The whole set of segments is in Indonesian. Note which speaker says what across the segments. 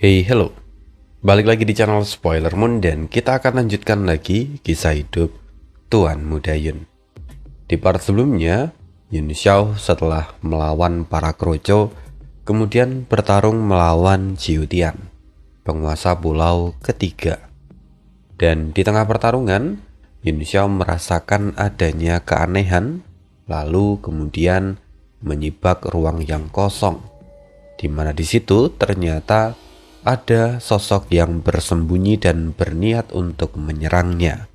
Speaker 1: Hey, hello. Balik lagi di channel Spoiler Moon dan kita akan lanjutkan lagi kisah hidup Tuan Muda Yun. Di part sebelumnya, Yun Xiao setelah melawan para kroco, kemudian bertarung melawan Jiu Tian, penguasa pulau ketiga. Dan di tengah pertarungan, Yun Xiao merasakan adanya keanehan, lalu kemudian menyibak ruang yang kosong, di mana di situ ternyata ada sosok yang bersembunyi dan berniat untuk menyerangnya.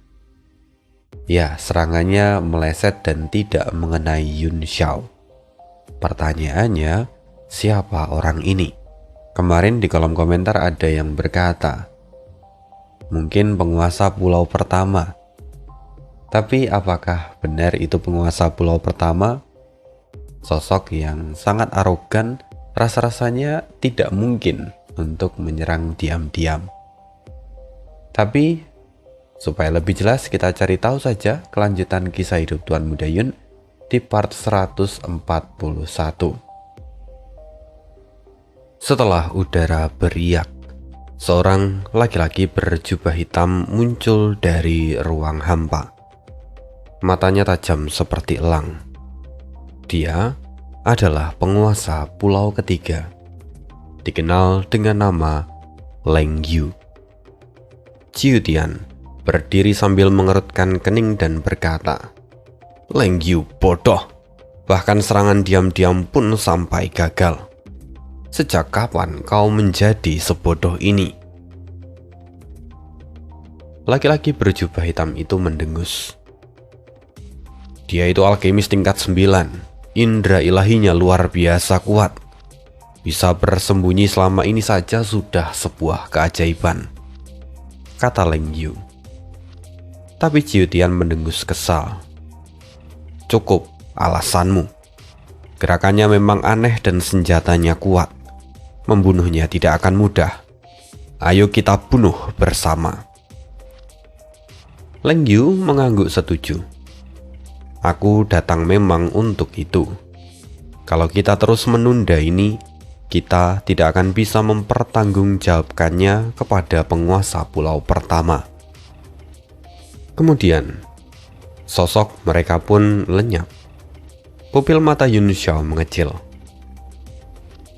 Speaker 1: Ya, serangannya meleset dan tidak mengenai Yun Xiao. Pertanyaannya, siapa orang ini? Kemarin di kolom komentar ada yang berkata, mungkin penguasa pulau pertama. Tapi apakah benar itu penguasa pulau pertama? Sosok yang sangat arogan, rasa-rasanya tidak mungkin untuk menyerang diam-diam. Tapi supaya lebih jelas, kita cari tahu saja kelanjutan kisah hidup Tuan Muda Yun di part 141. Setelah udara beriak, seorang laki-laki berjubah hitam muncul dari ruang hampa. Matanya tajam seperti elang. Dia adalah penguasa pulau ketiga, dikenal dengan nama Leng Yu. Jiu Tian berdiri sambil mengerutkan kening dan berkata, "Leng Yu bodoh, bahkan serangan diam-diam pun sampai gagal. Sejak kapan kau menjadi sebodoh ini?" Laki-laki berjubah hitam itu mendengus. Dia itu alkemis tingkat 9, indera ilahinya luar biasa kuat. Bisa bersembunyi selama ini saja sudah sebuah keajaiban, kata Leng Yu. Tapi Jiu Tian mendengus kesal. Cukup alasanmu. Gerakannya memang aneh dan senjatanya kuat. Membunuhnya tidak akan mudah. Ayo kita bunuh bersama. Leng Yu mengangguk setuju. Aku datang memang untuk itu. Kalau kita terus menunda ini, kita tidak akan bisa mempertanggungjawabkannya kepada penguasa pulau pertama. Kemudian, sosok mereka pun lenyap. Pupil mata Yun Xiao mengecil.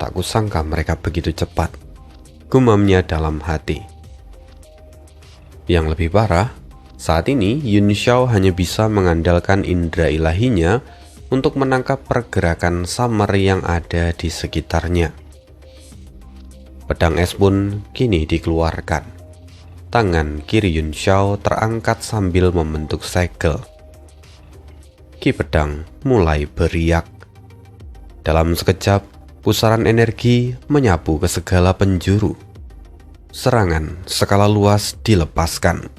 Speaker 1: Tak kusangka mereka begitu cepat, gumamnya dalam hati. Yang lebih parah, saat ini Yun Xiao hanya bisa mengandalkan indera ilahinya untuk menangkap pergerakan samar yang ada di sekitarnya. Pedang es pun kini dikeluarkan. Tangan kiri Yun Xiao terangkat sambil membentuk segel. Ki pedang mulai beriak. Dalam sekejap, pusaran energi menyapu ke segala penjuru. Serangan skala luas dilepaskan.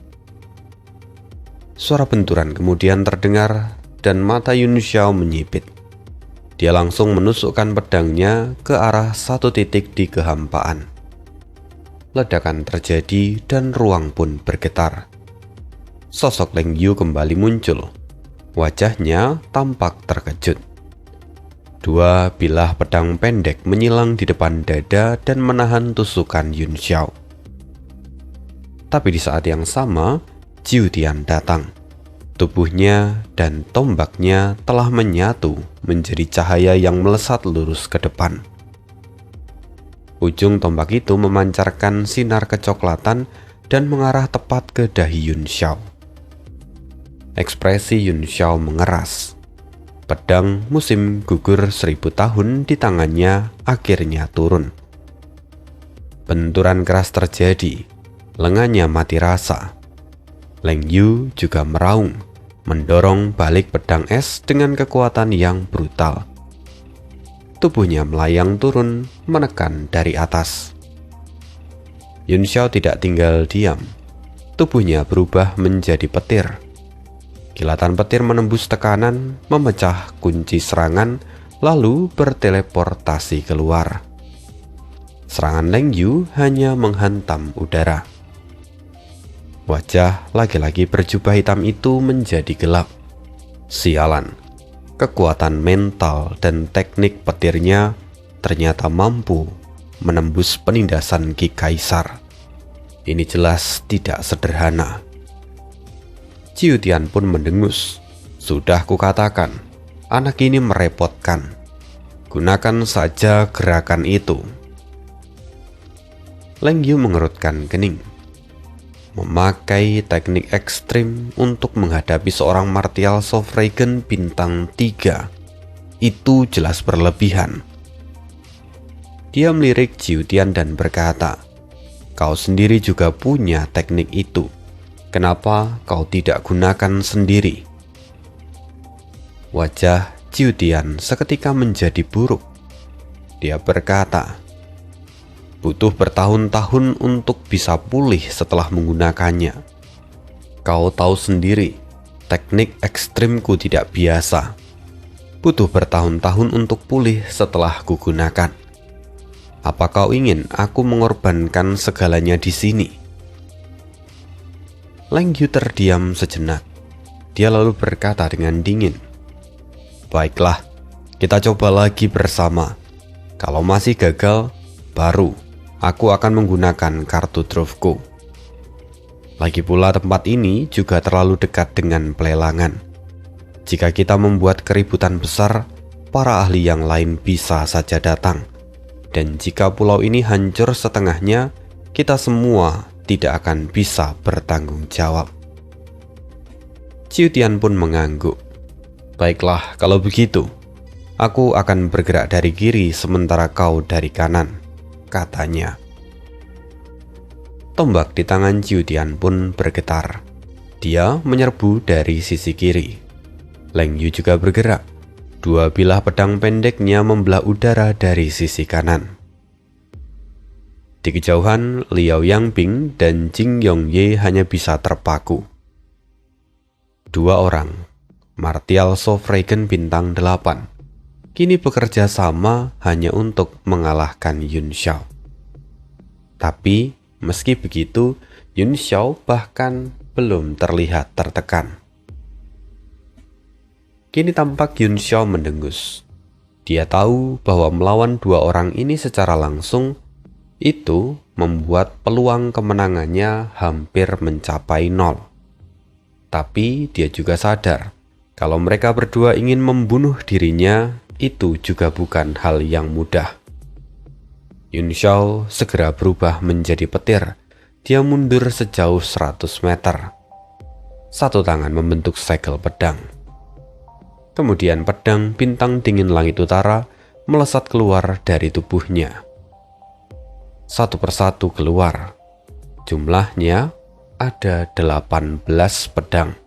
Speaker 1: Suara benturan kemudian terdengar dan mata Yun Xiao menyipit. Dia langsung menusukkan pedangnya ke arah satu titik di kehampaan. Ledakan terjadi dan ruang pun bergetar. Sosok Leng Yu kembali muncul. Wajahnya tampak terkejut. Dua bilah pedang pendek menyilang di depan dada dan menahan tusukan Yun Xiao. Tapi di saat yang sama, Jiu Tian datang. Tubuhnya dan tombaknya telah menyatu menjadi cahaya yang melesat lurus ke depan. Ujung tombak itu memancarkan sinar kecoklatan dan mengarah tepat ke dahi Yun Xiao. Ekspresi Yun Xiao mengeras. Pedang musim gugur 1000 tahun di tangannya akhirnya turun. Benturan keras terjadi, lengannya mati rasa. Leng Yu juga meraung, mendorong balik pedang es dengan kekuatan yang brutal. Tubuhnya melayang turun, menekan dari atas. Yun Xiao tidak tinggal diam. Tubuhnya berubah menjadi petir. Kilatan petir menembus tekanan, memecah kunci serangan, lalu berteleportasi keluar. Serangan Leng Yu hanya menghantam udara. Wajah laki-laki berjubah hitam itu menjadi gelap. Sialan, kekuatan mental dan teknik petirnya ternyata mampu menembus penindasan Ki Kaisar. Ini jelas tidak sederhana. Ciu Tian pun mendengus. Sudah kukatakan, anak ini merepotkan. Gunakan saja gerakan itu. Leng Yu mengerutkan kening. Memakai teknik ekstrim untuk menghadapi seorang martial Sovragen bintang 3 itu jelas berlebihan. Dia melirik Ciu Tian dan berkata, "Kau sendiri juga punya teknik itu. Kenapa kau tidak gunakan sendiri?" Wajah Ciu Tian seketika menjadi buruk. Dia berkata, "Butuh bertahun-tahun untuk bisa pulih setelah menggunakannya. Kau tahu sendiri, teknik ekstrimku tidak biasa. Butuh bertahun-tahun untuk pulih setelah kugunakan. Apa kau ingin aku mengorbankan segalanya di sini?" Leng Yu terdiam sejenak. Dia lalu berkata dengan dingin, "Baiklah, kita coba lagi bersama. Kalau masih gagal, baru aku akan menggunakan kartu trufku. Lagi pula tempat ini juga terlalu dekat dengan pelelangan. Jika kita membuat keributan besar, para ahli yang lain bisa saja datang. Dan jika pulau ini hancur setengahnya, kita semua tidak akan bisa bertanggung jawab." Ciu Tian pun mengangguk. "Baiklah, kalau begitu, aku akan bergerak dari kiri sementara kau dari kanan," katanya. Tombak di tangan Ciu Tian pun bergetar. Dia menyerbu dari sisi kiri. Leng Yu juga bergerak. Dua bilah pedang pendeknya membelah udara dari sisi kanan. Di kejauhan, Liao Yangping dan Jing Yongye hanya bisa terpaku. Dua orang, martial Sovragen bintang 8, kini bekerja sama hanya untuk mengalahkan Yun Xiao. Tapi, meski begitu, Yun Xiao bahkan belum terlihat tertekan. Kini tampak Yun Xiao mendengus. Dia tahu bahwa melawan dua orang ini secara langsung itu membuat peluang kemenangannya hampir mencapai 0. Tapi dia juga sadar kalau mereka berdua ingin membunuh dirinya, itu juga bukan hal yang mudah. Yun Xiao segera berubah menjadi petir. Dia mundur sejauh 100 meter. Satu tangan membentuk segel pedang. Kemudian pedang bintang dingin langit utara melesat keluar dari tubuhnya. Satu persatu keluar. Jumlahnya ada 18 pedang.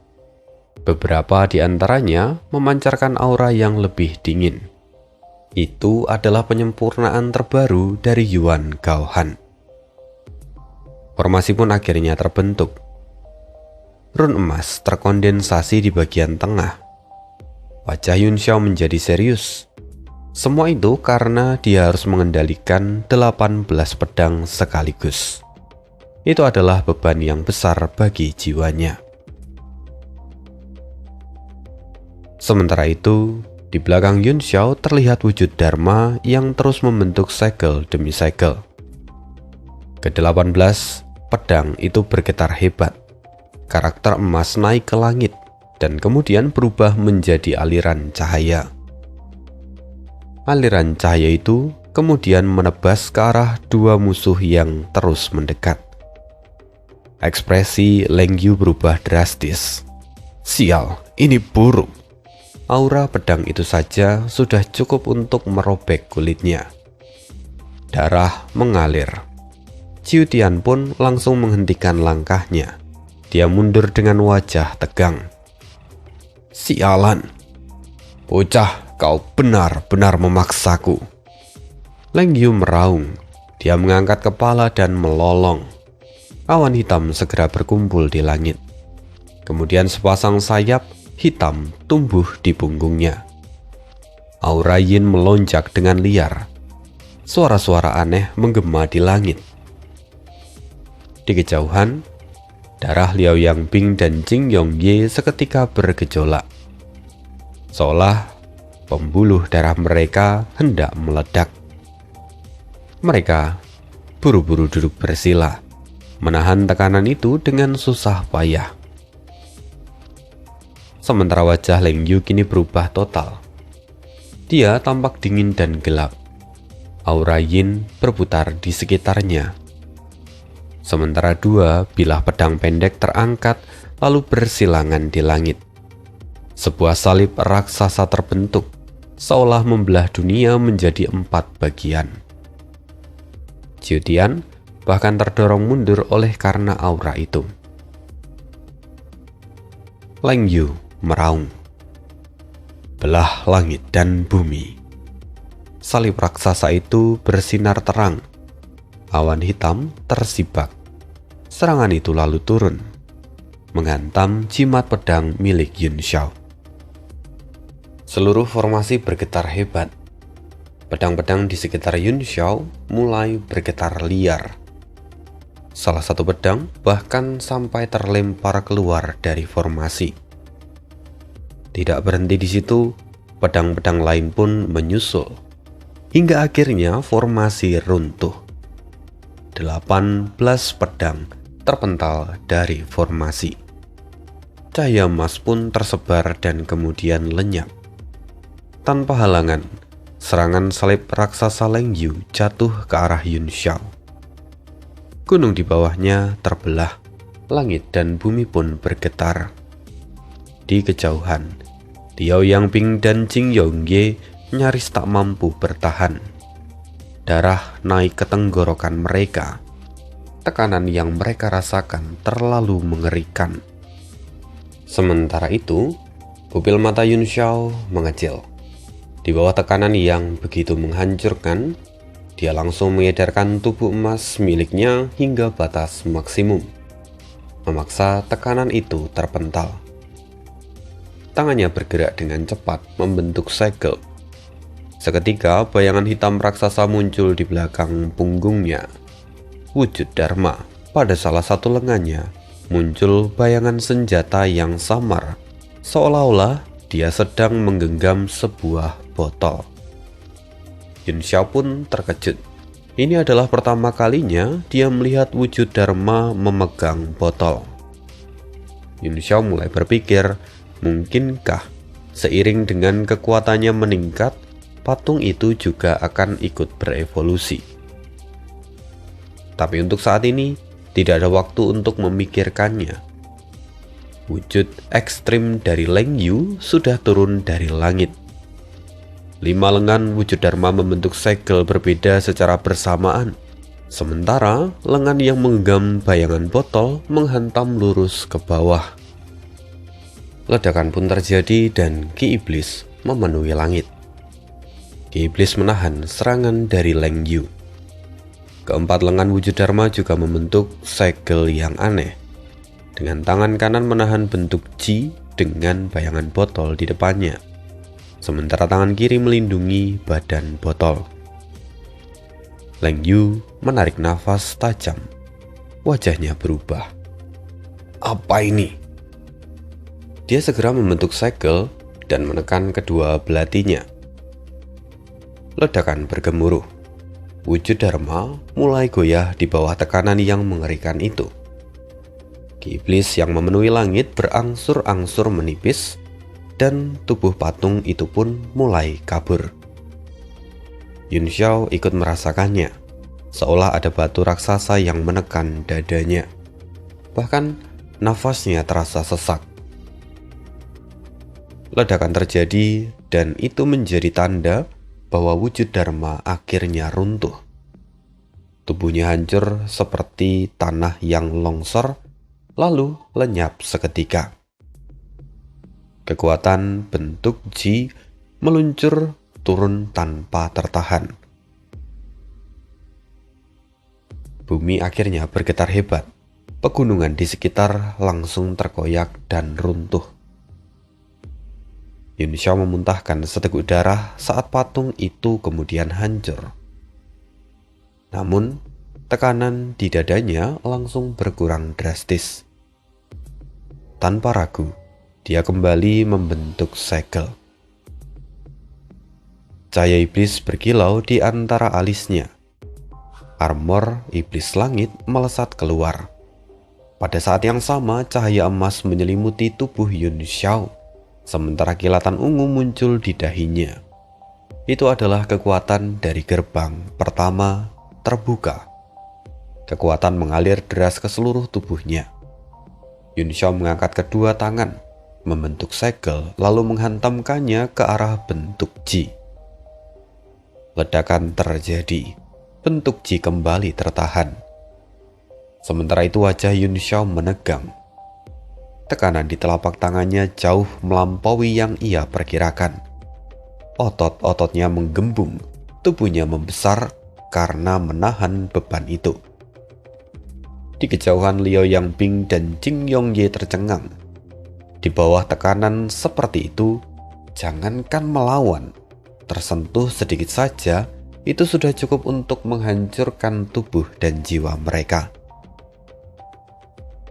Speaker 1: Beberapa di antaranya memancarkan aura yang lebih dingin. Itu adalah penyempurnaan terbaru dari Yuan Gaohan. Formasi pun akhirnya terbentuk. Run emas terkondensasi di bagian tengah. Wajah Yun Xiao menjadi serius. Semua itu karena dia harus mengendalikan 18 pedang sekaligus. Itu adalah beban yang besar bagi jiwanya. Sementara itu, di belakang Yun Xiao terlihat wujud Dharma yang terus membentuk segel demi segel. Ke-18 pedang itu bergetar hebat. Karakter emas naik ke langit dan kemudian berubah menjadi aliran cahaya. Aliran cahaya itu kemudian menebas ke arah dua musuh yang terus mendekat. Ekspresi Leng Yu berubah drastis. Sial, ini buruk. Aura pedang itu saja sudah cukup untuk merobek kulitnya. Darah mengalir. Ciu Tian pun langsung menghentikan langkahnya. Dia mundur dengan wajah tegang. Sialan. Bocah, kau benar-benar memaksaku. Leng Yu meraung. Dia mengangkat kepala dan melolong. Awan hitam segera berkumpul di langit. Kemudian sepasang sayap hitam tumbuh di punggungnya. Aura Yin melonjak dengan liar. Suara-suara aneh menggema di langit. Di kejauhan, darah Liao Yangping dan Jing Yongye seketika bergejolak. Seolah pembuluh darah mereka hendak meledak. Mereka buru-buru duduk bersila, menahan tekanan itu dengan susah payah. Sementara wajah Leng Yu kini berubah total. Dia tampak dingin dan gelap. Aura yin berputar di sekitarnya. Sementara dua bilah pedang pendek terangkat lalu bersilangan di langit. Sebuah salib raksasa terbentuk, seolah membelah dunia menjadi 4 bagian. Jiu Tian bahkan terdorong mundur oleh karena aura itu. Leng Yu meraung. Belah langit dan bumi. Salib raksasa itu bersinar terang. Awan hitam tersibak. Serangan itu lalu turun, menghantam jimat pedang milik Yun Xiao. Seluruh formasi bergetar hebat. Pedang-pedang di sekitar Yun Xiao mulai bergetar liar. Salah satu pedang bahkan sampai terlempar keluar dari formasi. Tidak berhenti di situ, pedang-pedang lain pun menyusul. Hingga akhirnya formasi runtuh. 18 pedang terpental dari formasi. Cahaya emas pun tersebar dan kemudian lenyap. Tanpa halangan, serangan salib raksasa Leng Yu jatuh ke arah Yun Xiao. Gunung di bawahnya terbelah, langit dan bumi pun bergetar. Di kejauhan, Liao Yangping dan Jing Yongye nyaris tak mampu bertahan. Darah naik ke tenggorokan mereka. Tekanan yang mereka rasakan terlalu mengerikan. Sementara itu, pupil mata Yun Xiao mengecil. Di bawah tekanan yang begitu menghancurkan, dia langsung mengedarkan tubuh emas miliknya hingga batas maksimum, memaksa tekanan itu terpental. Tangannya bergerak dengan cepat membentuk segel. Seketika bayangan hitam raksasa muncul di belakang punggungnya. Wujud Dharma, pada salah satu lengannya muncul bayangan senjata yang samar, seolah-olah dia sedang menggenggam sebuah botol. Yun Xiao pun terkejut. Ini adalah pertama kalinya dia melihat wujud Dharma memegang botol. Yun Xiao mulai berpikir, mungkinkah seiring dengan kekuatannya meningkat, patung itu juga akan ikut berevolusi. Tapi untuk saat ini, tidak ada waktu untuk memikirkannya. Wujud ekstrim dari Leng Yu sudah turun dari langit. 5 lengan wujud Dharma membentuk segel berbeda secara bersamaan. Sementara lengan yang menggenggam bayangan botol menghantam lurus ke bawah. Ledakan pun terjadi dan Ki Iblis memenuhi langit. Ki Iblis menahan serangan dari Leng Yu. Keempat lengan wujud Dharma juga membentuk segel yang aneh. Dengan tangan kanan menahan bentuk Ji dengan bayangan botol di depannya. Sementara tangan kiri melindungi badan botol. Leng Yu menarik nafas tajam. Wajahnya berubah. Apa ini? Dia segera membentuk segel dan menekan kedua belatinya. Ledakan bergemuruh. Wujud Dharma mulai goyah di bawah tekanan yang mengerikan itu. Ki Iblis yang memenuhi langit berangsur-angsur menipis, dan tubuh patung itu pun mulai kabur. Yun Xiao ikut merasakannya, seolah ada batu raksasa yang menekan dadanya. Bahkan nafasnya terasa sesak. Ledakan terjadi dan itu menjadi tanda bahwa wujud Dharma akhirnya runtuh. Tubuhnya hancur seperti tanah yang longsor, lalu lenyap seketika. Kekuatan bentuk Ji meluncur turun tanpa tertahan. Bumi akhirnya bergetar hebat. Pegunungan di sekitar langsung terkoyak dan runtuh. Yun Xiao memuntahkan seteguk darah saat patung itu kemudian hancur. Namun, tekanan di dadanya langsung berkurang drastis. Tanpa ragu, dia kembali membentuk segel. Cahaya iblis berkilau di antara alisnya. Armor iblis langit melesat keluar. Pada saat yang sama, cahaya emas menyelimuti tubuh Yun Xiao, sementara kilatan ungu muncul di dahinya. Itu adalah kekuatan dari gerbang pertama terbuka. Kekuatan mengalir deras ke seluruh tubuhnya. Yun Xiao mengangkat kedua tangan, membentuk segel, lalu menghantamkannya ke arah bentuk Ji. Ledakan terjadi, bentuk Ji kembali tertahan. Sementara itu wajah Yun Xiao menegang. Tekanan di telapak tangannya jauh melampaui yang ia perkirakan. Otot-ototnya menggembung, tubuhnya membesar karena menahan beban itu. Di kejauhan Liao Yangbing dan Jing Yongye tercengang. Di bawah tekanan seperti itu, jangankan melawan, tersentuh sedikit saja, itu sudah cukup untuk menghancurkan tubuh dan jiwa mereka.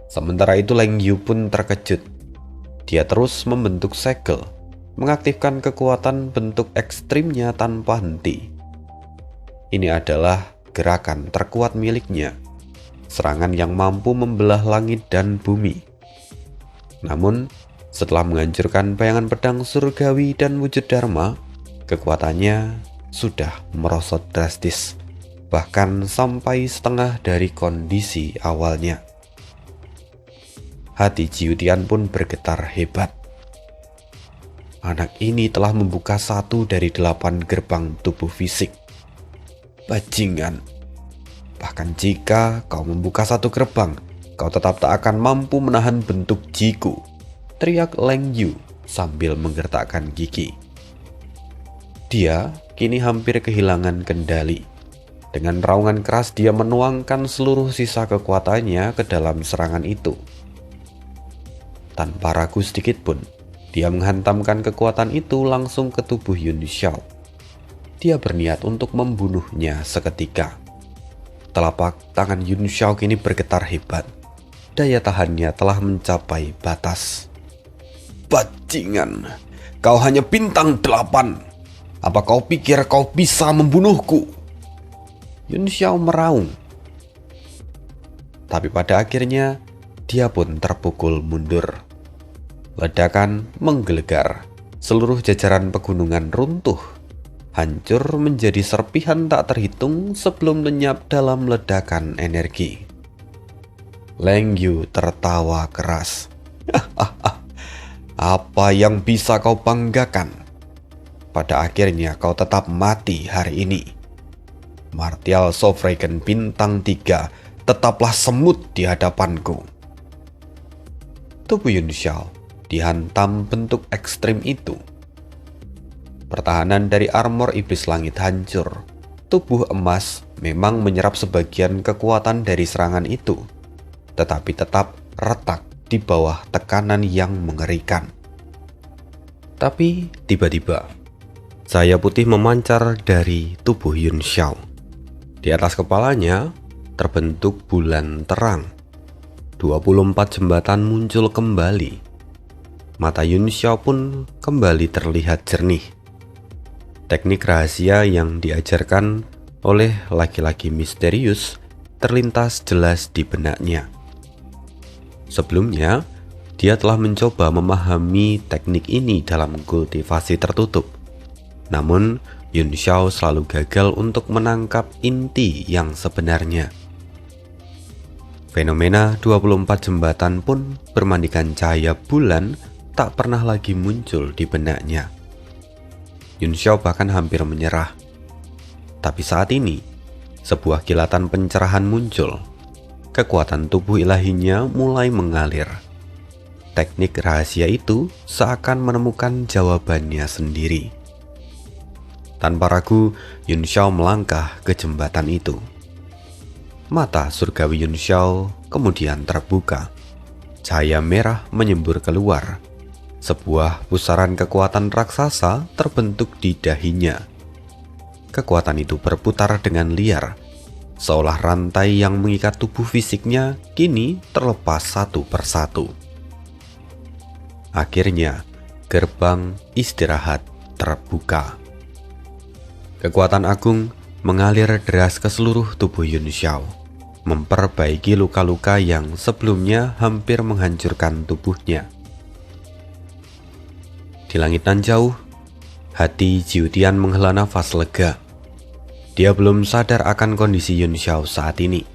Speaker 1: Sementara itu Leng Yu pun terkejut. Dia terus membentuk segel, mengaktifkan kekuatan bentuk ekstrimnya tanpa henti. Ini adalah gerakan terkuat miliknya, serangan yang mampu membelah langit dan bumi. Namun, setelah menghancurkan bayangan pedang surgawi dan wujud dharma, kekuatannya sudah merosot drastis, bahkan sampai setengah dari kondisi awalnya. Hati Jiu Tian pun bergetar hebat. Anak ini telah membuka 1 dari 8 gerbang tubuh fisik. Bajingan. Bahkan jika kau membuka 1 gerbang, kau tetap tak akan mampu menahan bentuk Jiku, teriak Leng Yu sambil menggertakkan gigi. Dia kini hampir kehilangan kendali. Dengan raungan keras dia menuangkan seluruh sisa kekuatannya ke dalam serangan itu. Tanpa ragu sedikit pun, dia menghantamkan kekuatan itu langsung ke tubuh Yun Xiao. Dia berniat untuk membunuhnya seketika. Telapak tangan Yun Xiao kini bergetar hebat. Daya tahannya telah mencapai batas. Bajingan, kau hanya bintang 8. Apa kau pikir kau bisa membunuhku? Yun Xiao meraung. Tapi pada akhirnya, dia pun terpukul mundur. Ledakan menggelegar, seluruh jajaran pegunungan runtuh, hancur menjadi serpihan tak terhitung sebelum lenyap dalam ledakan energi. Leng Yu tertawa keras. Apa yang bisa kau banggakan? Pada akhirnya kau tetap mati hari ini. Martial Sovereign bintang 3 tetaplah semut di hadapanku. Tubuh Yun Xiao dihantam bentuk ekstrim itu. Pertahanan dari armor iblis langit hancur. Tubuh emas memang menyerap sebagian kekuatan dari serangan itu, tetapi tetap retak di bawah tekanan yang mengerikan. Tapi tiba-tiba, cahaya putih memancar dari tubuh Yun Xiao. Di atas kepalanya terbentuk bulan terang. 24 jembatan muncul kembali. Mata Yun Xiao pun kembali terlihat jernih. Teknik rahasia yang diajarkan oleh laki-laki misterius terlintas jelas di benaknya. Sebelumnya, dia telah mencoba memahami teknik ini dalam kultivasi tertutup. Namun, Yun Xiao selalu gagal untuk menangkap inti yang sebenarnya. Fenomena 24 jembatan pun bermandikan cahaya bulan tak pernah lagi muncul di benaknya. Yun Xiao bahkan hampir menyerah. Tapi saat ini, sebuah kilatan pencerahan muncul. Kekuatan tubuh ilahinya mulai mengalir. Teknik rahasia itu seakan menemukan jawabannya sendiri. Tanpa ragu, Yun Xiao melangkah ke jembatan itu. Mata surgawi Yun Xiao kemudian terbuka. Cahaya merah menyembur keluar. Sebuah pusaran kekuatan raksasa terbentuk di dahinya. Kekuatan itu berputar dengan liar, seolah rantai yang mengikat tubuh fisiknya kini terlepas satu persatu. Akhirnya, gerbang istirahat terbuka. Kekuatan agung mengalir deras ke seluruh tubuh Yun Xiao, memperbaiki luka-luka yang sebelumnya hampir menghancurkan tubuhnya. Di langit nan jauh, hati Jiu Tian menghela nafas lega. Dia belum sadar akan kondisi Yun Xiao saat ini.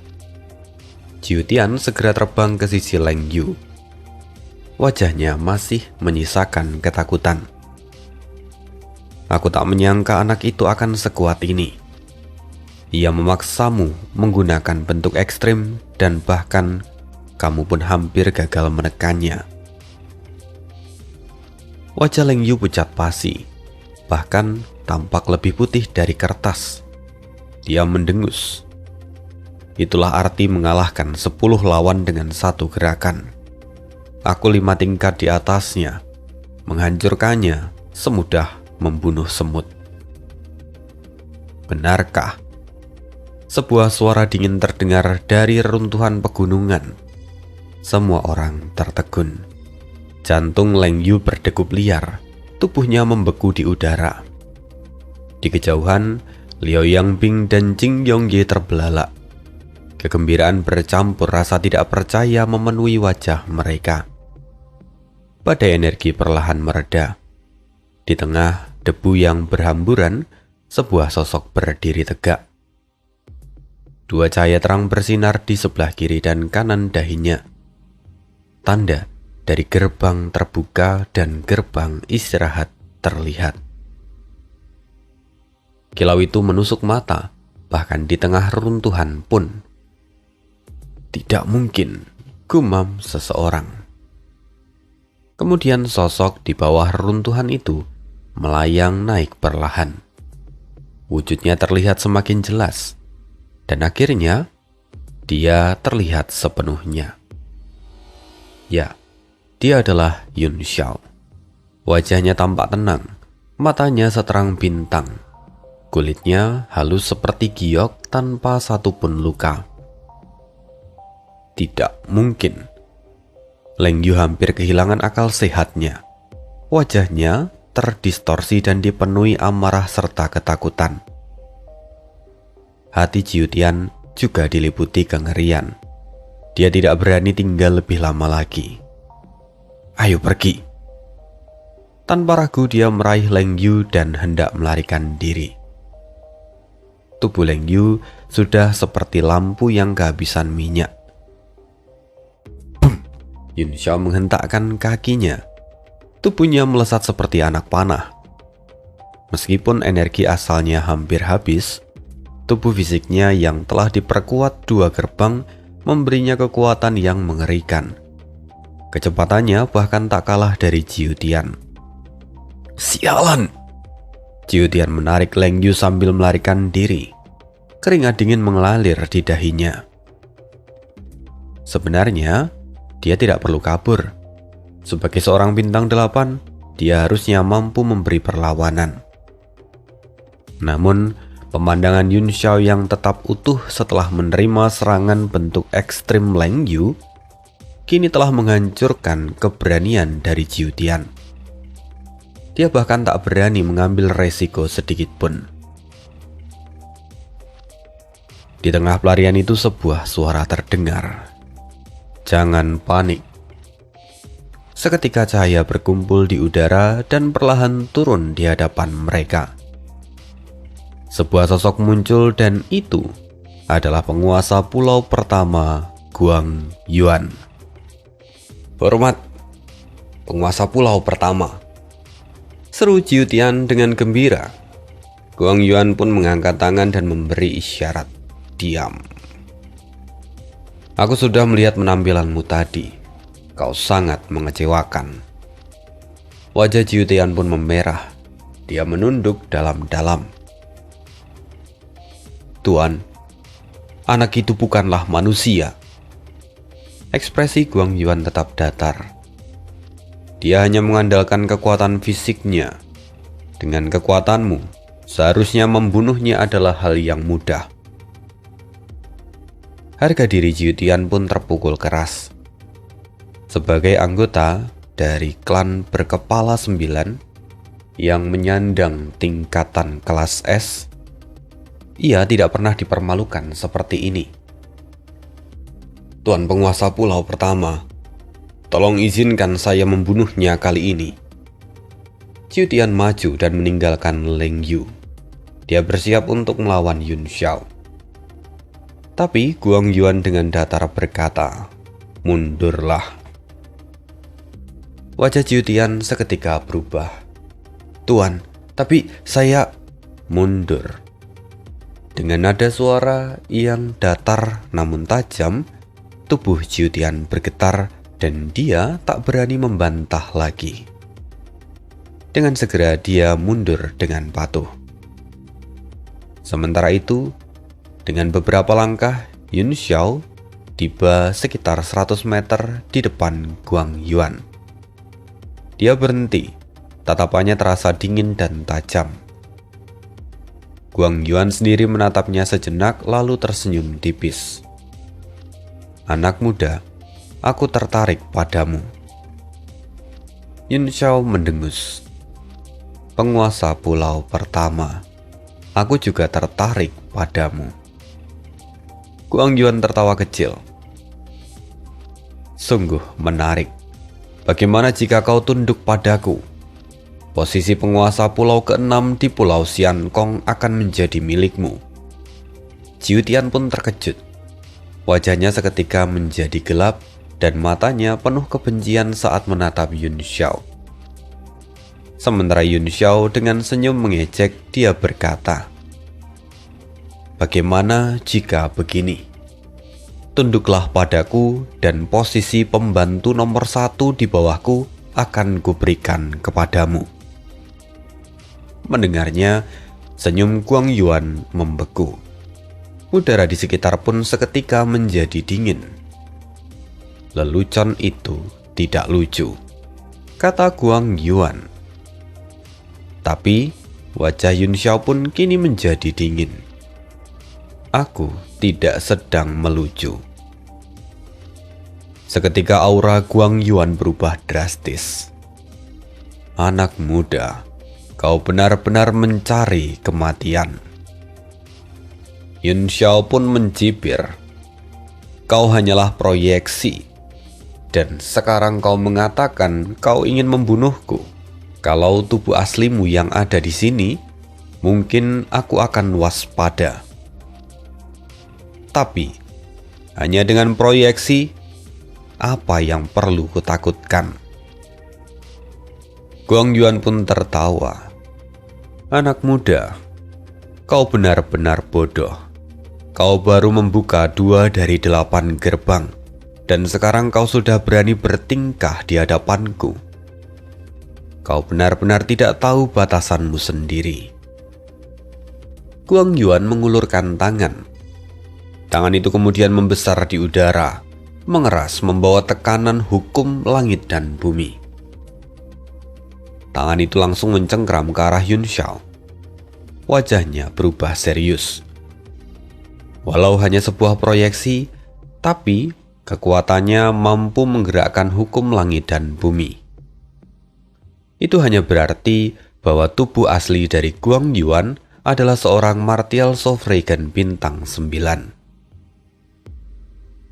Speaker 1: Jiu Tian segera terbang ke sisi Leng Yu. Wajahnya masih menyisakan ketakutan. Aku tak menyangka anak itu akan sekuat ini. Ia memaksamu menggunakan bentuk ekstrim dan bahkan kamu pun hampir gagal menekannya. Wajah Leng Yu pucat pasi, bahkan tampak lebih putih dari kertas. Dia mendengus. Itulah arti mengalahkan 10 lawan dengan satu gerakan. Aku 5 tingkat di atasnya, menghancurkannya semudah membunuh semut. Benarkah? Sebuah suara dingin terdengar dari reruntuhan pegunungan. Semua orang tertegun. Jantung Leng Yu berdegup liar, tubuhnya membeku di udara. Di kejauhan, Liao Yangbing dan Jing Yongye terbelalak. Kegembiraan bercampur rasa tidak percaya memenuhi wajah mereka. Badai energi perlahan mereda. Di tengah debu yang berhamburan, sebuah sosok berdiri tegak. 2 cahaya terang bersinar di sebelah kiri dan kanan dahinya. Tanda dari gerbang terbuka dan gerbang istirahat terlihat. Kilau itu menusuk mata, bahkan di tengah runtuhan pun. Tidak mungkin, gumam seseorang. Kemudian sosok di bawah runtuhan itu melayang naik perlahan. Wujudnya terlihat semakin jelas. Dan akhirnya, dia terlihat sepenuhnya. Ya, dia adalah Yun Xiao. Wajahnya tampak tenang, matanya seterang bintang. Kulitnya halus seperti giok tanpa satupun luka. Tidak mungkin. Leng Yu hampir kehilangan akal sehatnya. Wajahnya terdistorsi dan dipenuhi amarah serta ketakutan. Hati Jiu Tian juga diliputi kengerian. Dia tidak berani tinggal lebih lama lagi. Ayo pergi. Tanpa ragu dia meraih Leng Yu dan hendak melarikan diri. Tubuh Leng Yu sudah seperti lampu yang kehabisan minyak. Bum! Yun Xiao menghentakkan kakinya. Tubuhnya melesat seperti anak panah. Meskipun energi asalnya hampir habis, tubuh fisiknya yang telah diperkuat 2 gerbang memberinya kekuatan yang mengerikan. Kecepatannya bahkan tak kalah dari Jiu Tian. Sialan! Jiu Tian menarik Leng Yu sambil melarikan diri. Keringat dingin mengalir di dahinya. Sebenarnya, dia tidak perlu kabur. Sebagai seorang bintang 8, dia harusnya mampu memberi perlawanan. Namun, pemandangan Yun Xiao yang tetap utuh setelah menerima serangan bentuk ekstrim Leng Yu kini telah menghancurkan keberanian dari Jiu Tian. Dia bahkan tak berani mengambil resiko sedikit pun. Di tengah pelarian itu sebuah suara terdengar. Jangan panik. Seketika cahaya berkumpul di udara dan perlahan turun di hadapan mereka. Sebuah sosok muncul dan itu adalah penguasa pulau pertama Guang Yuan. Hormat, penguasa pulau pertama, seru Jiu Tian dengan gembira. Guang Yuan pun mengangkat tangan dan memberi isyarat diam. Aku sudah melihat penampilanmu tadi. Kau sangat mengecewakan. Wajah Jiu Tian pun memerah. Dia menunduk dalam-dalam. Tuan, anak itu bukanlah manusia. Ekspresi Guang Yuan tetap datar. Dia hanya mengandalkan kekuatan fisiknya. Dengan kekuatanmu, seharusnya membunuhnya adalah hal yang mudah. Harga diri Jiu Tian pun terpukul keras. Sebagai anggota dari klan berkepala 9 yang menyandang tingkatan kelas S, Ia tidak pernah dipermalukan seperti ini. Tuan penguasa pulau pertama, tolong izinkan saya membunuhnya kali ini. Ciu Tian maju dan meninggalkan Leng Yu. Dia bersiap untuk melawan Yun Xiao. Tapi Guang Yuan dengan datar berkata, "Mundurlah." Wajah Ciu Tian seketika berubah. "Tuan, tapi saya..." "Mundur." Dengan nada suara yang datar namun tajam, tubuh Ciu Tian bergetar dan dia tak berani membantah lagi. Dengan segera dia mundur dengan patuh. Sementara itu, dengan beberapa langkah, Yun Xiao tiba sekitar 100 meter di depan Guang Yuan. Dia berhenti, tatapannya terasa dingin dan tajam. Guang Yuan sendiri menatapnya sejenak lalu tersenyum tipis. "Anak muda, aku tertarik padamu." Yun Xiao mendengus. "Penguasa pulau pertama, aku juga tertarik padamu." Guang Yuan tertawa kecil. "Sungguh menarik. Bagaimana jika kau tunduk padaku? Posisi penguasa pulau ke-6 di Pulau Xian Kong akan menjadi milikmu." Ciu Tian pun terkejut. Wajahnya seketika menjadi gelap dan matanya penuh kebencian saat menatap Yun Xiao. Sementara Yun Xiao dengan senyum mengejek, dia berkata, "Bagaimana jika begini? Tunduklah padaku dan posisi pembantu nomor 1 di bawahku akan kuberikan kepadamu." Mendengarnya, senyum Guang Yuan membeku. Udara di sekitar pun seketika menjadi dingin. "Lelucon itu tidak lucu," kata Guang Yuan. Tapi wajah Yun Xiao pun kini menjadi dingin. "Aku tidak sedang melucu." Seketika aura Guang Yuan berubah drastis. "Anak muda, kau benar-benar mencari kematian." Yun Xiao pun mencibir. "Kau hanyalah proyeksi. Dan sekarang kau mengatakan kau ingin membunuhku. Kalau tubuh aslimu yang ada di sini, mungkin aku akan waspada. Tapi, hanya dengan proyeksi, apa yang perlu kutakutkan?" Guang Yuan pun tertawa. "Anak muda, kau benar-benar bodoh. Kau baru membuka 2 dari 8 gerbang, dan sekarang kau sudah berani bertingkah di hadapanku. Kau benar-benar tidak tahu batasanmu sendiri." Guang Yuan mengulurkan tangan. Tangan itu kemudian membesar di udara, mengeras membawa tekanan hukum langit dan bumi. Tangan itu langsung mencengkram ke arah Yun Xiao. Wajahnya berubah serius. Walau hanya sebuah proyeksi, tapi kekuatannya mampu menggerakkan hukum langit dan bumi. Itu hanya berarti bahwa tubuh asli dari Guang Yuan adalah seorang martial sovereign bintang 9.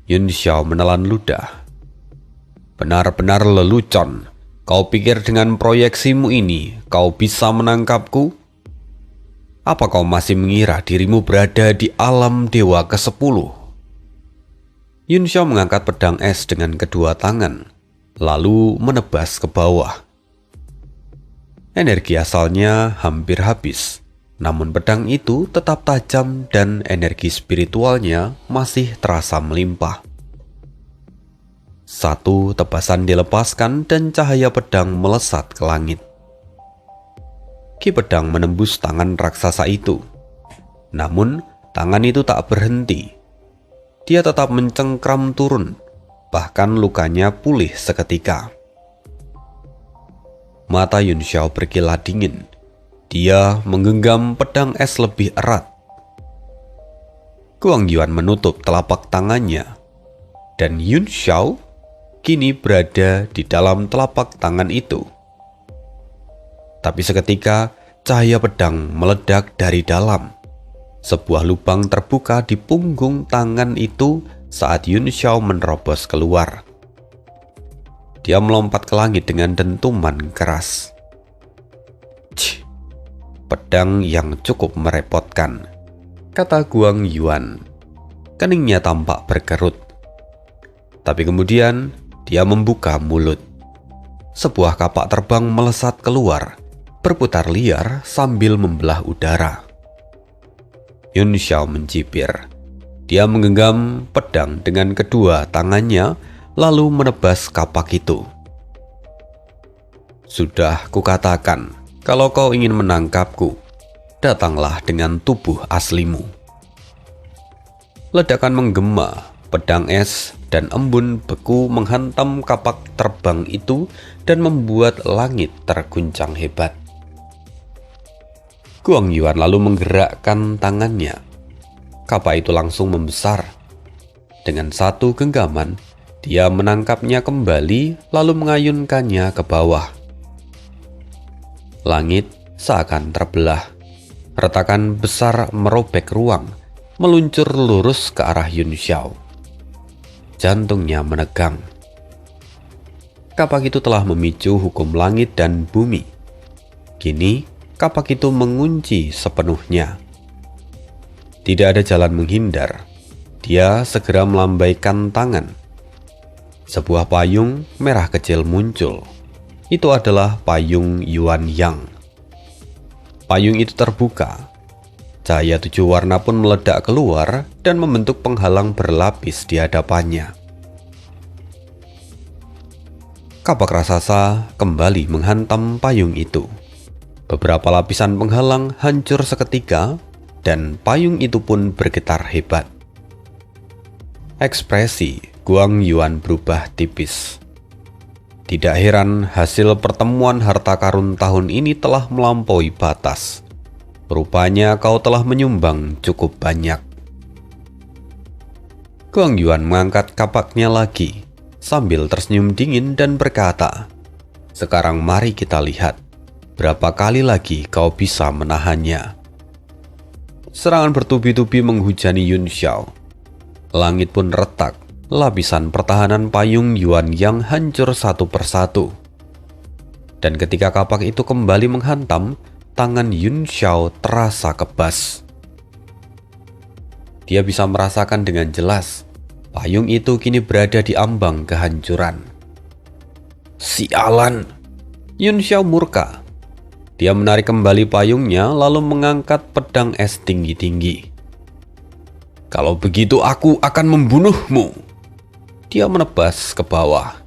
Speaker 1: Yun Xiao menelan ludah. "Benar-benar lelucon. Kau pikir dengan proyeksimu ini kau bisa menangkapku? Apa kau masih mengira dirimu berada di alam dewa ke-10? Yun Xiao mengangkat pedang es dengan kedua tangan, lalu menebas ke bawah. Energi asalnya hampir habis, namun pedang itu tetap tajam dan energi spiritualnya masih terasa melimpah. Satu tebasan dilepaskan dan cahaya pedang melesat ke langit. Ki pedang menembus tangan raksasa itu. Namun, tangan itu tak berhenti. Dia tetap mencengkram turun, bahkan lukanya pulih seketika. Mata Yun Xiao berkilat dingin. Dia menggenggam pedang es lebih erat. Guang Yuan menutup telapak tangannya, dan Yun Xiao kini berada di dalam telapak tangan itu. Tapi seketika cahaya pedang meledak dari dalam. Sebuah lubang terbuka di punggung tangan itu saat Yun Xiao menerobos keluar. Dia melompat ke langit dengan dentuman keras. Cih, pedang yang cukup merepotkan, kata Guang Yuan. Keningnya tampak berkerut. Tapi kemudian dia membuka mulut. Sebuah kapak terbang melesat keluar, berputar liar sambil membelah udara. Yun Xiao mencibir. Dia menggenggam pedang dengan kedua tangannya, lalu menebas kapak itu. Sudah kukatakan, kalau kau ingin menangkapku, datanglah dengan tubuh aslimu. Ledakan menggema, pedang es dan embun beku menghantam kapak terbang itu dan membuat langit terguncang hebat. Guang Yuan lalu menggerakkan tangannya. Kapak itu langsung membesar. Dengan satu genggaman, dia menangkapnya kembali lalu mengayunkannya ke bawah. Langit seakan terbelah. Retakan besar merobek ruang, meluncur lurus ke arah Yun Xiao. Jantungnya menegang. Kapak itu telah memicu hukum langit dan bumi. Kini, kapak itu mengunci sepenuhnya. Tidak ada jalan menghindar. Dia segera melambaikan tangan. Sebuah payung merah kecil muncul. Itu adalah payung Yuan Yang. Payung itu terbuka. Cahaya 7 warna pun meledak keluar dan membentuk penghalang berlapis di hadapannya. Kapak raksasa kembali menghantam payung itu. Beberapa lapisan penghalang hancur seketika dan payung itu pun bergetar hebat. Ekspresi Guang Yuan berubah tipis. Tidak heran hasil pertemuan harta karun tahun ini telah melampaui batas. Rupanya kau telah menyumbang cukup banyak. Guang Yuan mengangkat kapaknya lagi sambil tersenyum dingin dan berkata, "Sekarang mari kita lihat. Berapa kali lagi kau bisa menahannya?" Serangan bertubi-tubi menghujani Yun Xiao. Langit pun retak, lapisan pertahanan payung Yuan Yang hancur satu persatu. Dan ketika kapak itu kembali menghantam, tangan Yun Xiao terasa kebas. Dia bisa merasakan dengan jelas, payung itu kini berada di ambang kehancuran. Sialan! Yun Xiao murka. Dia menarik kembali payungnya lalu mengangkat pedang es tinggi-tinggi. Kalau begitu aku akan membunuhmu. Dia menebas ke bawah.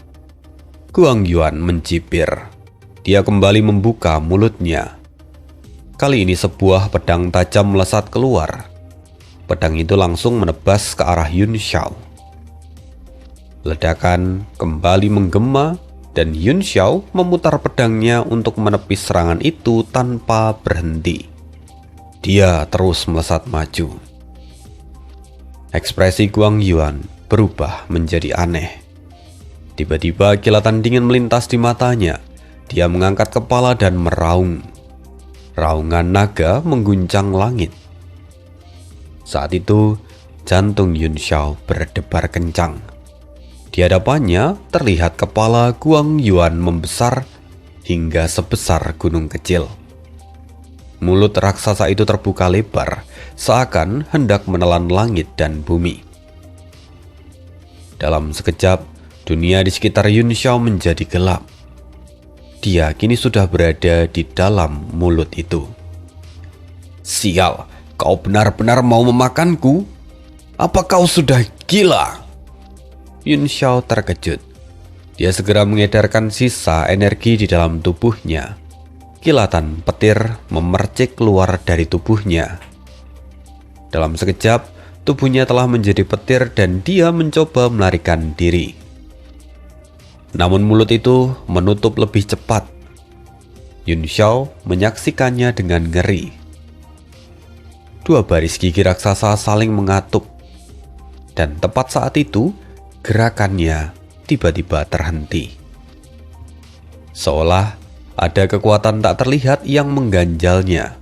Speaker 1: Guang Yuan mencibir. Dia kembali membuka mulutnya. Kali ini sebuah pedang tajam melesat keluar. Pedang itu langsung menebas ke arah Yun Xiao. Ledakan kembali menggema dan Yun Xiao memutar pedangnya untuk menepis serangan itu tanpa berhenti. Dia terus melesat maju. Ekspresi Guang Yuan berubah menjadi aneh. Tiba-tiba kilatan dingin melintas di matanya. Dia mengangkat kepala dan meraung. Raungan naga mengguncang langit. Saat itu, jantung Yun Xiao berdebar kencang. Di hadapannya terlihat kepala Guang Yuan membesar hingga sebesar gunung kecil. Mulut raksasa itu terbuka lebar, seakan hendak menelan langit dan bumi. Dalam sekejap, dunia di sekitar Yun Xiao menjadi gelap. Dia kini sudah berada di dalam mulut itu. Sial, kau benar-benar mau memakanku? Apa kau sudah gila? Yun Xiao terkejut. Dia segera mengedarkan sisa energi di dalam tubuhnya. Kilatan petir memercik keluar dari tubuhnya. Dalam sekejap, tubuhnya telah menjadi petir dan dia mencoba melarikan diri. Namun mulut itu menutup lebih cepat. Yun Xiao menyaksikannya dengan ngeri. Dua baris gigi raksasa saling mengatup. Dan tepat saat itu, gerakannya tiba-tiba terhenti. Seolah ada kekuatan tak terlihat yang mengganjalnya.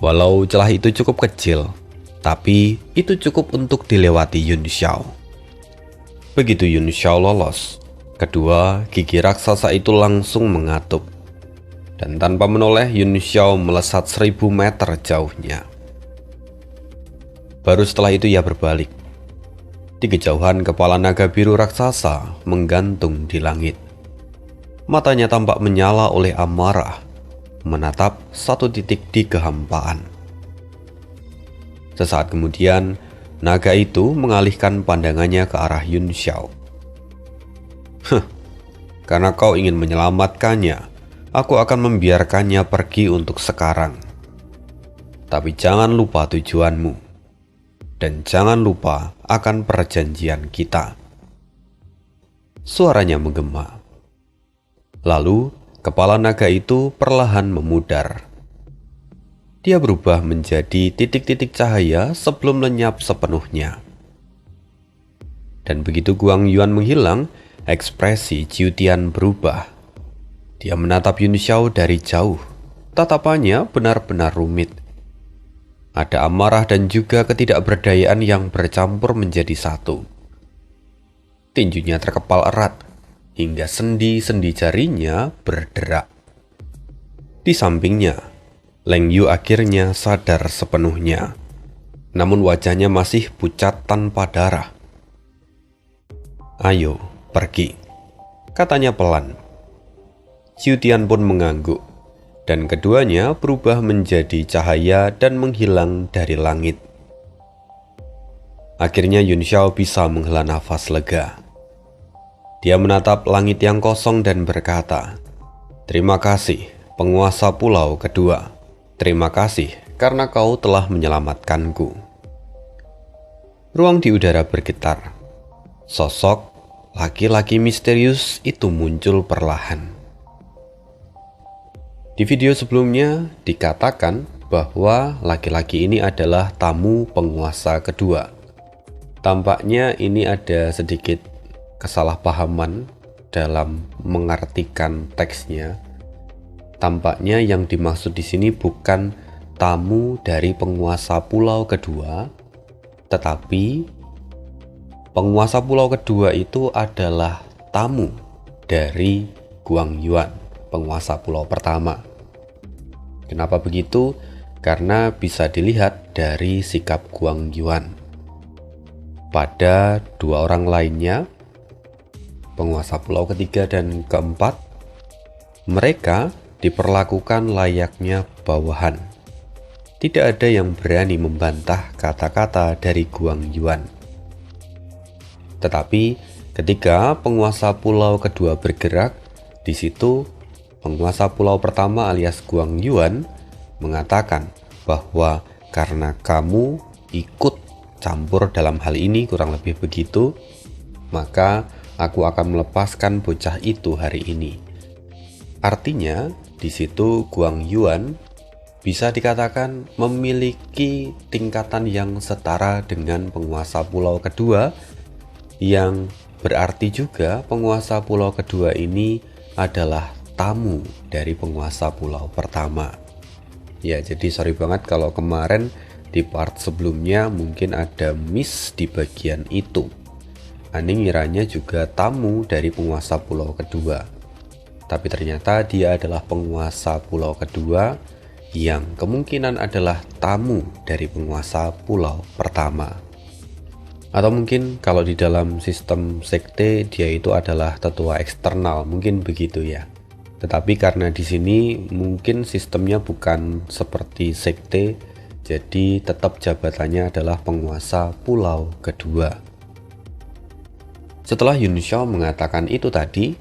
Speaker 1: Walau celah itu cukup kecil, tapi itu cukup untuk dilewati Yun Xiao. Begitu Yun Xiao lolos, kedua gigi raksasa itu langsung mengatup. Dan tanpa menoleh, Yun Xiao melesat 1000 meter jauhnya. Baru setelah itu ia berbalik. Di kejauhan, kepala naga biru raksasa menggantung di langit. Matanya tampak menyala oleh amarah, menatap satu titik di kehampaan. Sesaat kemudian, naga itu mengalihkan pandangannya ke arah Yun Xiao. Karena kau ingin menyelamatkannya, aku akan membiarkannya pergi untuk sekarang. Tapi jangan lupa tujuanmu. Dan jangan lupa akan perjanjian kita. Suaranya menggema. Lalu, kepala naga itu perlahan memudar. Dia berubah menjadi titik-titik cahaya sebelum lenyap sepenuhnya. Dan begitu Guang Yuan menghilang, ekspresi Jiu Tian berubah. Dia menatap Yun Xiao dari jauh. Tatapannya benar-benar rumit. Ada amarah dan juga ketidakberdayaan yang bercampur menjadi satu. Tinjunya terkepal erat, hingga sendi-sendi jarinya berderak. Di sampingnya, Leng Yu akhirnya sadar sepenuhnya. Namun wajahnya masih pucat tanpa darah. "Ayo, pergi," katanya pelan. Jiu Tian pun mengangguk. Dan keduanya berubah menjadi cahaya dan menghilang dari langit. Akhirnya Yun Xiao bisa menghela nafas lega. Dia menatap langit yang kosong dan berkata, "Terima kasih, penguasa pulau kedua. Terima kasih karena kau telah menyelamatkanku." Ruang di udara bergetar. Sosok laki-laki misterius itu muncul perlahan. Di video sebelumnya dikatakan bahwa laki-laki ini adalah tamu penguasa kedua. Tampaknya ini ada sedikit kesalahpahaman dalam mengartikan teksnya. Tampaknya yang dimaksud di sini bukan tamu dari penguasa pulau kedua, tetapi penguasa pulau kedua itu adalah tamu dari Guang Yuan, penguasa pulau pertama. Kenapa begitu? Karena bisa dilihat dari sikap Guang Yuan. Pada dua orang lainnya, penguasa pulau ketiga dan keempat, mereka diperlakukan layaknya bawahan. Tidak ada yang berani membantah kata-kata dari Guang Yuan. Tetapi ketika penguasa pulau kedua bergerak, di situ penguasa pulau pertama alias Guang Yuan mengatakan bahwa karena kamu ikut campur dalam hal ini, kurang lebih begitu, maka aku akan melepaskan bocah itu hari ini. Artinya, di situ Guang Yuan bisa dikatakan memiliki tingkatan yang setara dengan penguasa pulau kedua, yang berarti juga penguasa pulau kedua ini adalah tamu dari penguasa pulau pertama. Ya, jadi sorry banget kalau kemarin di part sebelumnya mungkin ada miss di bagian itu. Ani ngiranya juga tamu dari penguasa pulau kedua. Tapi ternyata dia adalah penguasa pulau kedua yang kemungkinan adalah tamu dari penguasa pulau pertama. Atau mungkin kalau di dalam sistem sekte dia itu adalah tetua eksternal, mungkin begitu ya. Tetapi karena di sini mungkin sistemnya bukan seperti sekte, jadi tetap jabatannya adalah penguasa pulau kedua. Setelah Yun Xiao mengatakan itu tadi,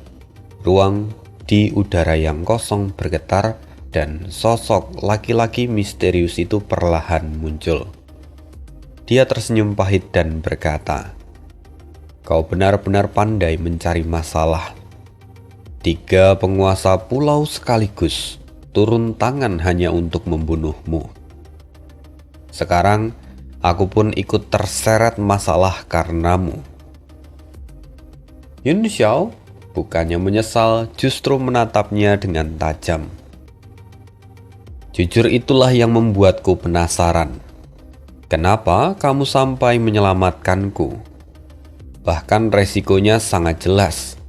Speaker 1: ruang di udara yang kosong bergetar dan sosok laki-laki misterius itu perlahan muncul. Dia tersenyum pahit dan berkata, "Kau benar-benar pandai mencari masalah. 3 penguasa pulau sekaligus turun tangan hanya untuk membunuhmu. Sekarang aku pun ikut terseret masalah karenamu." Yun Xiao bukannya menyesal, justru menatapnya dengan tajam. Jujur itulah yang membuatku penasaran. Kenapa kamu sampai menyelamatkanku? Bahkan resikonya sangat jelas.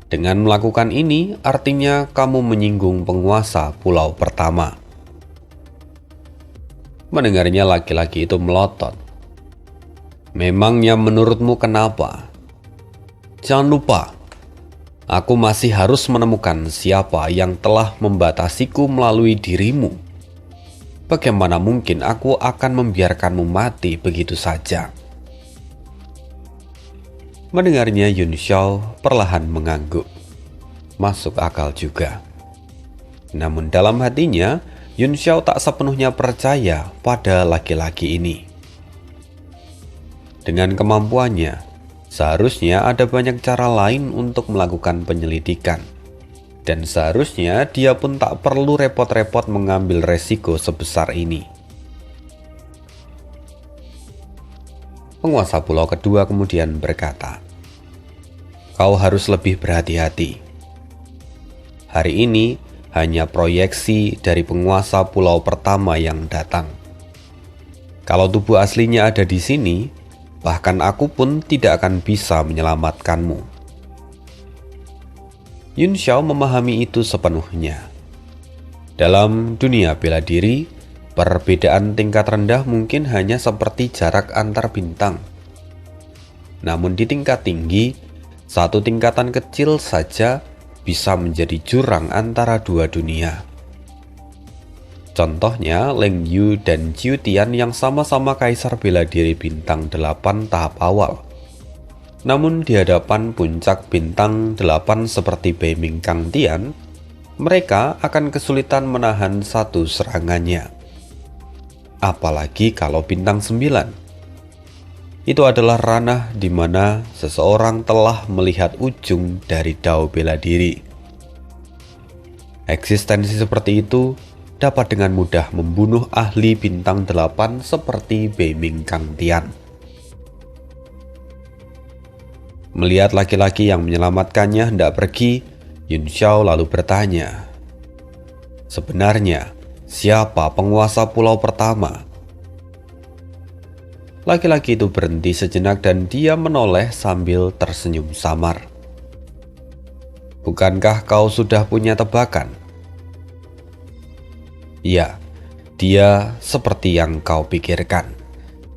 Speaker 1: Dengan melakukan ini, artinya kamu menyinggung penguasa pulau pertama. Mendengarnya laki-laki itu melotot. Memangnya menurutmu kenapa? Jangan lupa, aku masih harus menemukan siapa yang telah membatasiku melalui dirimu. Bagaimana mungkin aku akan membiarkanmu mati begitu saja? Mendengarnya, Yun Xiao perlahan mengangguk. Masuk akal juga. Namun dalam hatinya, Yun Xiao tak sepenuhnya percaya pada laki-laki ini. Dengan kemampuannya, seharusnya ada banyak cara lain untuk melakukan penyelidikan. Dan seharusnya dia pun tak perlu repot-repot mengambil resiko sebesar ini. Penguasa pulau kedua kemudian berkata, "Kau harus lebih berhati-hati. Hari ini hanya proyeksi dari penguasa pulau pertama yang datang. Kalau tubuh aslinya ada di sini, bahkan aku pun tidak akan bisa menyelamatkanmu." Yun Xiao memahami itu sepenuhnya. Dalam dunia bela diri, perbedaan tingkat rendah mungkin hanya seperti jarak antar bintang. Namun di tingkat tinggi, satu tingkatan kecil saja bisa menjadi jurang antara dua dunia. Contohnya Leng Yu dan Jiu Tian yang sama-sama kaisar bela diri bintang 8 tahap awal. Namun di hadapan puncak bintang 8 seperti Bei Ming Kang Tian, mereka akan kesulitan menahan satu serangannya. Apalagi kalau bintang 9. Itu adalah ranah di mana seseorang telah melihat ujung dari dao bela diri. Eksistensi seperti itu dapat dengan mudah membunuh ahli bintang 8 seperti Bei Ming Kang Tian. Melihat laki-laki yang menyelamatkannya hendak pergi, Yun Xiao lalu bertanya, "Sebenarnya, siapa penguasa pulau pertama?" Laki-laki itu berhenti sejenak dan dia menoleh sambil tersenyum samar. "Bukankah kau sudah punya tebakan?" "Ya, dia seperti yang kau pikirkan."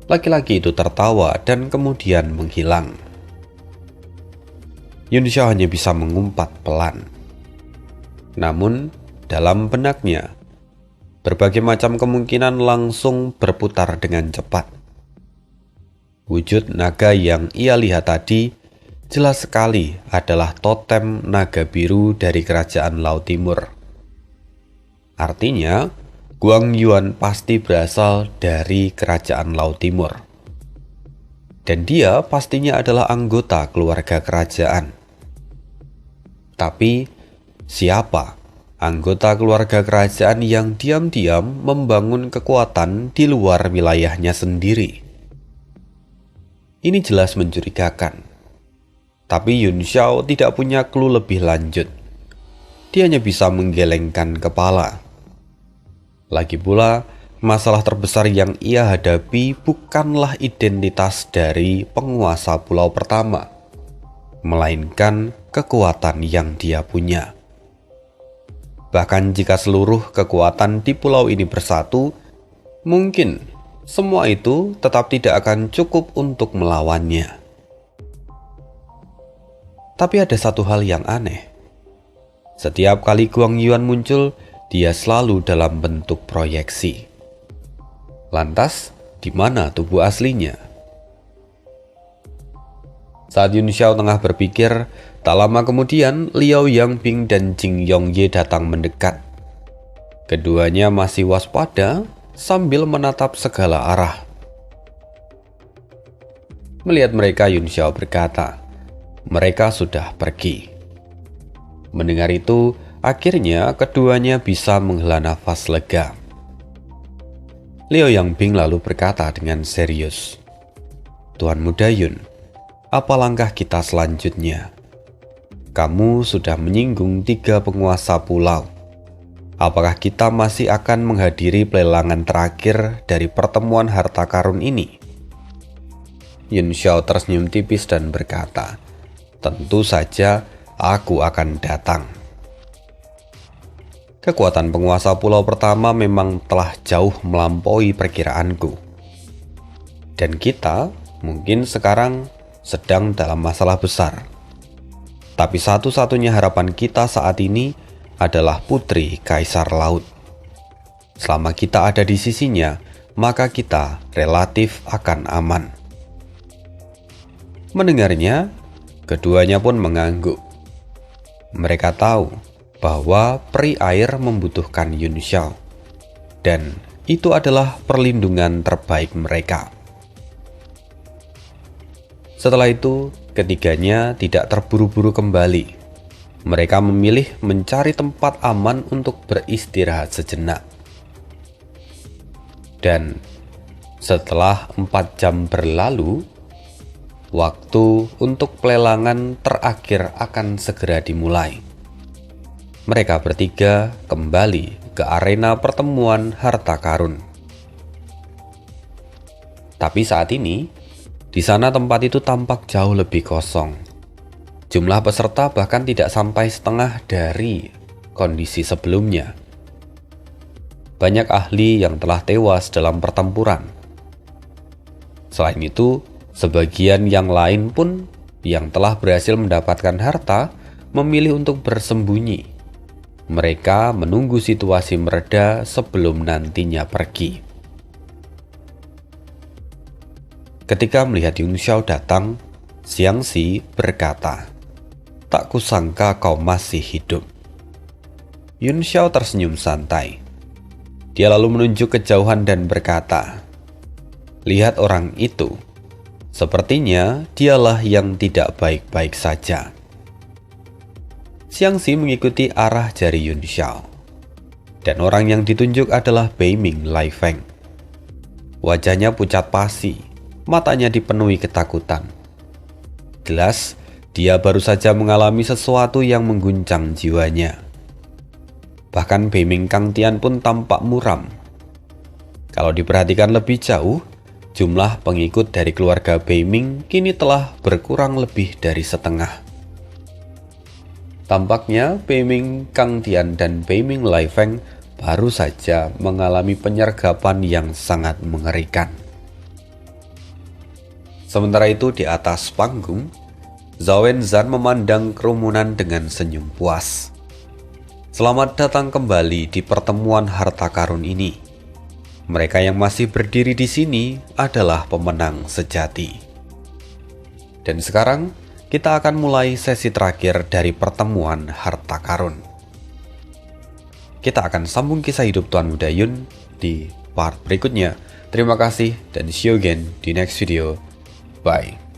Speaker 1: Laki-laki itu tertawa dan kemudian menghilang. Yun Xiao hanya bisa mengumpat pelan. Namun, dalam benaknya, berbagai macam kemungkinan langsung berputar dengan cepat. Wujud naga yang ia lihat tadi jelas sekali adalah totem naga biru dari kerajaan Laut Timur. Artinya, Guang Yuan pasti berasal dari kerajaan Laut Timur. Dan dia pastinya adalah anggota keluarga kerajaan. Tapi, siapa anggota keluarga kerajaan yang diam-diam membangun kekuatan di luar wilayahnya sendiri? Ini jelas mencurigakan. Tapi Yun Xiao tidak punya clue lebih lanjut. Dia hanya bisa menggelengkan kepala. Lagi pula, masalah terbesar yang ia hadapi bukanlah identitas dari penguasa pulau pertama, melainkan kekuatan yang dia punya. Bahkan jika seluruh kekuatan di pulau ini bersatu, mungkin semua itu tetap tidak akan cukup untuk melawannya. Tapi ada satu hal yang aneh. Setiap kali Guang Yuan muncul, dia selalu dalam bentuk proyeksi. Lantas, di mana tubuh aslinya? Saat Yun Xiao tengah berpikir, tak lama kemudian Liao Yangbing dan Jing Yongye datang mendekat. Keduanya masih waspada sambil menatap segala arah. Melihat mereka, Yun Xiao berkata, "Mereka sudah pergi." Mendengar itu, akhirnya keduanya bisa menghela nafas lega. Liao Yangbing lalu berkata dengan serius, "Tuan Muda Yun, apa langkah kita selanjutnya? Kamu sudah menyinggung 3 penguasa pulau. Apakah kita masih akan menghadiri pelelangan terakhir dari pertemuan harta karun ini? Yun Xiao tersenyum tipis dan berkata, "Tentu saja aku akan datang." Kekuatan penguasa pulau pertama memang telah jauh melampaui perkiraanku. Dan kita mungkin sekarang sedang dalam masalah besar. Tapi satu-satunya harapan kita saat ini adalah putri Kaisar Laut. Selama kita ada di sisinya, maka kita relatif akan aman. Mendengarnya, keduanya pun mengangguk. Mereka tahu bahwa peri air membutuhkan Yun Xiao, dan itu adalah perlindungan terbaik mereka. Setelah itu, ketiganya tidak terburu-buru kembali. Mereka memilih mencari tempat aman untuk beristirahat sejenak. Dan setelah 4 jam berlalu, waktu untuk pelelangan terakhir akan segera dimulai. Mereka bertiga kembali ke arena pertemuan harta karun. Tapi saat ini, di sana tempat itu tampak jauh lebih kosong. Jumlah peserta bahkan tidak sampai setengah dari kondisi sebelumnya. Banyak ahli yang telah tewas dalam pertempuran. Selain itu, sebagian yang lain pun yang telah berhasil mendapatkan harta memilih untuk bersembunyi. Mereka menunggu situasi mereda sebelum nantinya pergi. Ketika melihat Yun Xiao datang, Xiangxi berkata, "Tak kusangka kau masih hidup." Yun Xiao tersenyum santai. Dia lalu menunjuk ke jauhan dan berkata, "Lihat orang itu. Sepertinya dialah yang tidak baik-baik saja." Xiangxi mengikuti arah jari Yun Xiao. Dan orang yang ditunjuk adalah Beiming Lai Feng. Wajahnya pucat pasi, matanya dipenuhi ketakutan. Jelas, dia baru saja mengalami sesuatu yang mengguncang jiwanya. Bahkan Beiming Kang Tian pun tampak muram. Kalau diperhatikan lebih jauh, jumlah pengikut dari keluarga Beiming kini telah berkurang lebih dari setengah. Tampaknya Beiming Kang Tian dan Beiming Lai Feng baru saja mengalami penyergapan yang sangat mengerikan. Sementara itu di atas panggung, Zhao Wenzhan memandang kerumunan dengan senyum puas. Selamat datang kembali di pertemuan harta karun ini. Mereka yang masih berdiri di sini adalah pemenang sejati. Dan sekarang kita akan mulai sesi terakhir dari pertemuan harta karun. Kita akan sambung kisah hidup Tuan Muda Yun di part berikutnya. Terima kasih dan see you again di next video. Bye.